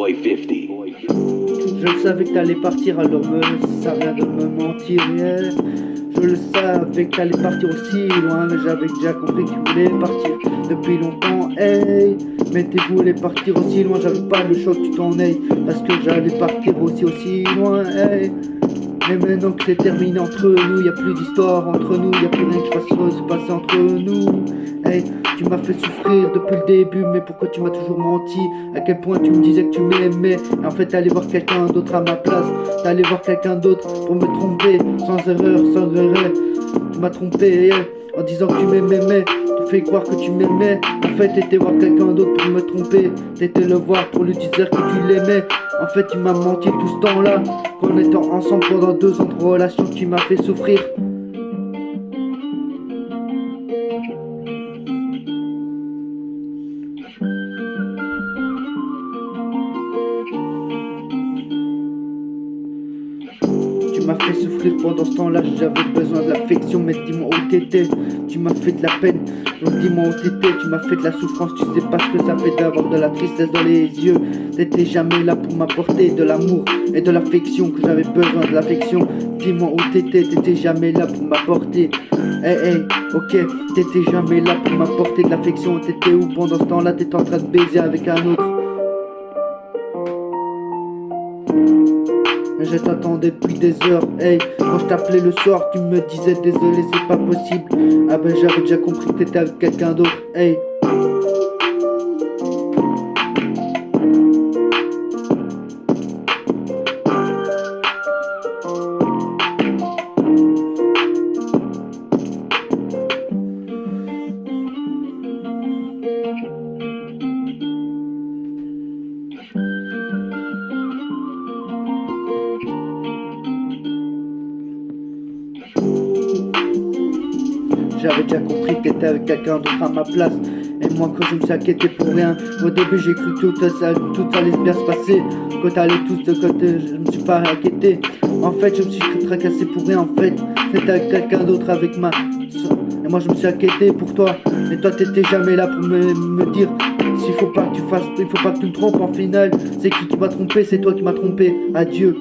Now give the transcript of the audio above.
Boy 50. Je le savais que t'allais partir, alors ça vient de me mentir, yeah. Je le savais que t'allais partir aussi loin, mais j'avais déjà compris que tu voulais partir depuis longtemps, hey. Mais tu voulais partir aussi loin, j'avais pas le choix que tu t'en ailles, parce que j'allais partir aussi loin, hey. Mais maintenant que c'est terminé entre nous, y a plus d'histoire entre nous, y a plus rien qui fasse se passer entre nous. Hey, tu m'as fait souffrir depuis le début, mais pourquoi tu m'as toujours menti? À quel point tu me disais que tu m'aimais, et en fait t'allais voir quelqu'un d'autre à ma place. T'allais voir quelqu'un d'autre pour me tromper, sans erreur, sans regret. Tu m'as trompé, yeah, en disant que tu m'aimais. Tu fais croire que tu m'aimais, en fait t'étais voir quelqu'un d'autre pour me tromper. T'étais le voir pour lui dire que tu l'aimais. En fait tu m'as menti tout ce temps-là, qu'en étant ensemble pendant 2 ans de relation, tu m'as fait souffrir. Tu m'as fait souffrir pendant ce temps-là, j'avais besoin de l'affection, mais dis-moi où t'étais. Tu m'as fait de la peine, donc dis-moi où t'étais. Tu m'as fait de la souffrance, tu sais pas ce que ça fait d'avoir de la tristesse dans les yeux. T'étais jamais là pour m'apporter de l'amour et de l'affection, que j'avais besoin de l'affection. Dis-moi où t'étais jamais là pour m'apporter. Hey, ok, t'étais jamais là pour m'apporter de l'affection. T'étais où pendant ce temps-là? T'étais en train de baiser avec un autre. Je t'attendais depuis des heures, hey. Quand je t'appelais le soir, tu me disais désolé, c'est pas possible. Ah ben j'avais déjà compris que t'étais avec quelqu'un d'autre, hey. J'avais déjà compris que t'étais avec quelqu'un d'autre à ma place. Et moi quand je me suis inquiété pour rien, au début j'ai cru que tout allait bien se passer. Quand t'allais tous de côté, je me suis pas inquiété. En fait je me suis tracassé pour rien, en fait c'était avec quelqu'un d'autre avec ma... Et moi je me suis inquiété pour toi. Et toi t'étais jamais là pour me dire s'il faut pas que tu fasses, il faut pas que tu me trompes en finale. C'est qui m'a trompé? C'est toi qui m'as trompé. Adieu.